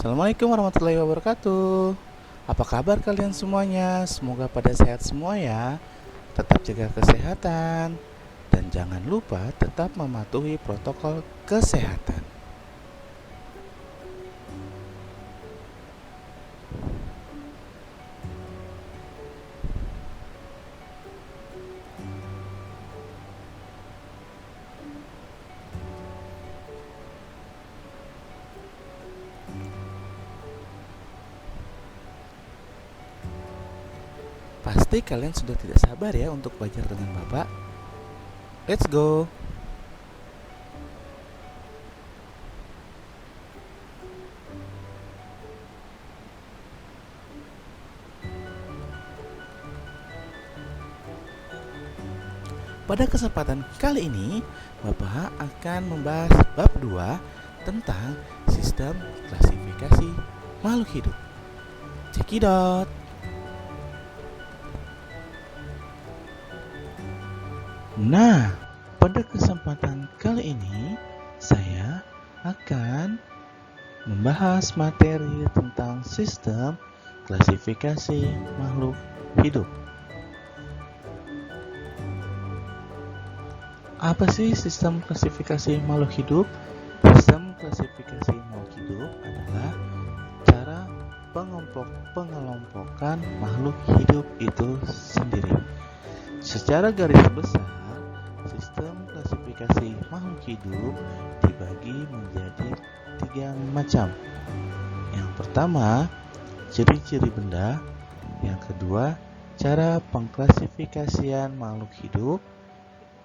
Assalamualaikum warahmatullahi wabarakatuh. Apa kabar kalian semuanya? Semoga pada sehat semua ya. Tetap jaga kesehatan dan jangan lupa tetap mematuhi protokol kesehatan. Pasti kalian sudah tidak sabar ya untuk belajar dengan Bapak. Let's go. Pada kesempatan kali ini, Bapak akan membahas bab 2 tentang sistem klasifikasi makhluk hidup. Cekidot. Nah, pada kesempatan kali ini, saya akan membahas materi tentang sistem klasifikasi makhluk hidup. Apa sih sistem klasifikasi makhluk hidup? Sistem klasifikasi makhluk hidup adalah cara pengelompokan makhluk hidup itu sendiri. Secara garis besar, sistem klasifikasi makhluk hidup dibagi menjadi 3 macam. Yang pertama, ciri-ciri benda. Yang kedua, cara pengklasifikasian makhluk hidup.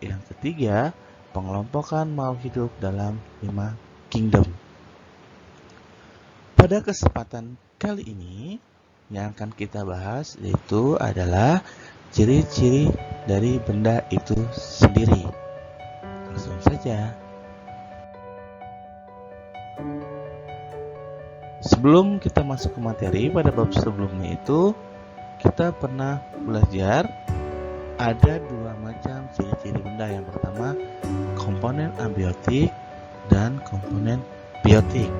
Yang ketiga, pengelompokan makhluk hidup dalam 5 kingdom. Pada kesempatan kali ini, yang akan kita bahas yaitu adalah ciri-ciri dari benda itu sendiri. Langsung saja. Sebelum kita masuk ke materi, pada bab sebelumnya itu kita pernah belajar ada 2 macam ciri-ciri benda. Yang pertama, komponen abiotik dan komponen biotik.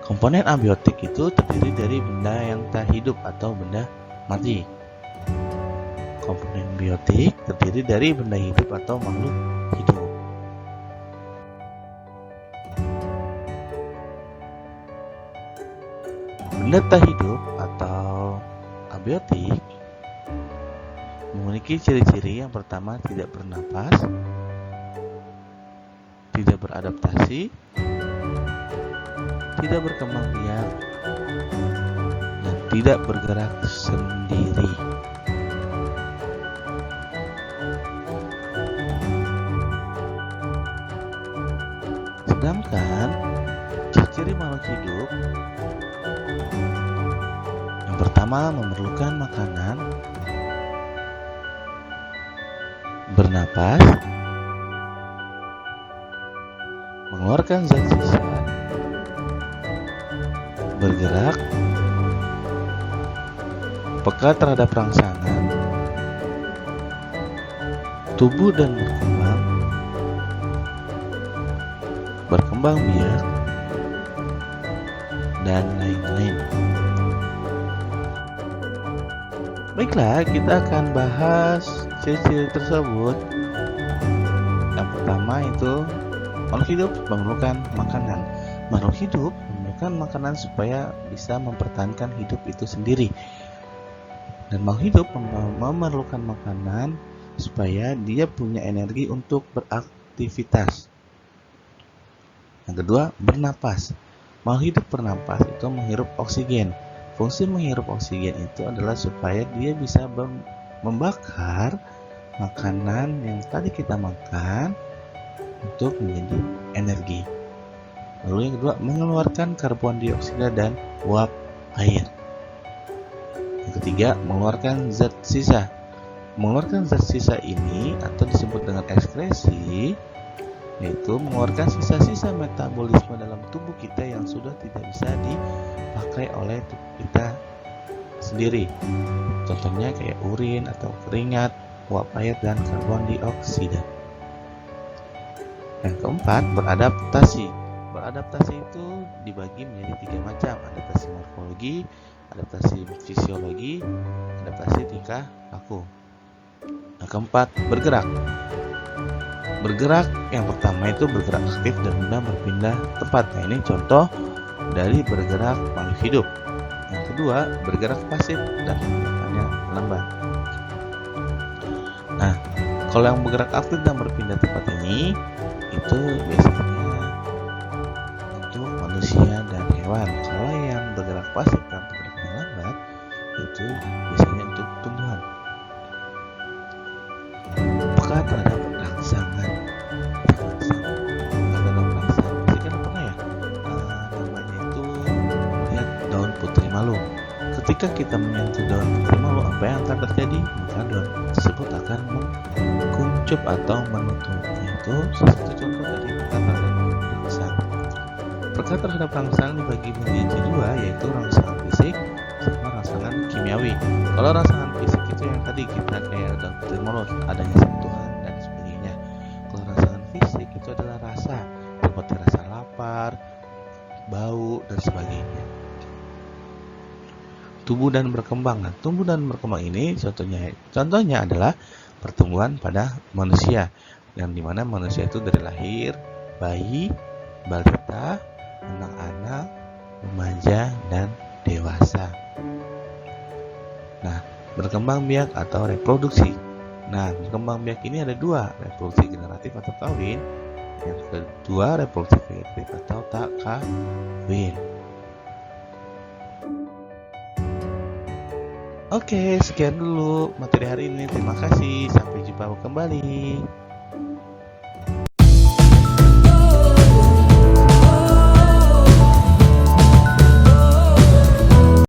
Komponen abiotik itu terdiri dari benda yang tak hidup atau benda mati. Komponen biotik terdiri dari benda hidup atau makhluk hidup. Benda tak hidup atau abiotik memiliki ciri-ciri. Yang pertama, tidak bernapas, tidak beradaptasi, tidak berkembang biak, dan tidak bergerak sendiri. Sedangkan ciri-ciri makhluk hidup, yang pertama, memerlukan makanan, bernapas, mengeluarkan zat sisa, bergerak, peka terhadap rangsangan, tumbuh dan berkembang biak, dan lain-lain. Baiklah, kita akan bahas ciri-ciri tersebut. Yang pertama itu makhluk hidup memerlukan makanan. Makhluk hidup memerlukan makanan supaya bisa mempertahankan hidup itu sendiri. Dan makhluk hidup memerlukan makanan supaya dia punya energi untuk beraktivitas. Yang kedua, bernapas. Makhluk hidup bernapas itu menghirup oksigen. Fungsi menghirup oksigen itu adalah supaya dia bisa membakar makanan yang tadi kita makan untuk menjadi energi. Lalu yang kedua, mengeluarkan karbon dioksida dan uap air. Yang ketiga, mengeluarkan zat sisa. Mengeluarkan zat sisa ini atau disebut dengan ekskresi, yaitu mengeluarkan sisa-sisa metabolisme dalam tubuh kita yang sudah tidak bisa dipakai oleh tubuh kita sendiri. Contohnya kayak urin atau keringat, uap air, dan karbon dioksida. Yang keempat, beradaptasi. beradaptasi itu dibagi menjadi 3 macam: adaptasi morfologi, adaptasi fisiologi, adaptasi tingkah laku. Nah, keempat, bergerak. Bergerak yang pertama itu bergerak aktif dan mudah berpindah tempat. Nah, ini contoh dari bergerak makhluk hidup. Yang kedua, bergerak pasif dan gerakannya lambat. Nah, kalau yang bergerak aktif dan berpindah tempat ini itu biasanya untuk manusia dan hewan. Kalau yang bergerak pasif dan bergeraknya lambat itu biasanya untuk tumbuhan. Peka terhadap rangsangan. Terhadap rangsangan pasti kan pernah ya, namanya itu melihat daun putri malu. Ketika kita menyentuh daun putri malu, apa yang akan terjadi? Maka daun tersebut akan mengkuncup atau menutup. Itu salah satu contoh dari peka terhadap rangsang. Peka terhadap rangsang dibagi menjadi dua, yaitu rangsangan fisik sama rangsangan kimiawi. Kalau rangsangan fisik itu yang tadi kita kayak daun putri malu, adanya sentuhan dan sebagainya. Kalau rangsangan fisik itu adalah rasa, seperti rasa lapar, bau, dan sebagainya. Tumbuh dan berkembang. Nah, tumbuh dan berkembang ini contohnya adalah pertumbuhan pada manusia, yang dimana manusia itu dari lahir, bayi, balita, anak-anak, remaja, dan dewasa. Nah, berkembang biak atau reproduksi. Nah, berkembang biak ini ada dua, reproduksi generatif atau kawin. Yang kedua, reproduksi vegetatif atau tak kawin. Oke, sekian dulu materi hari ini. Terima kasih. Sampai jumpa kembali.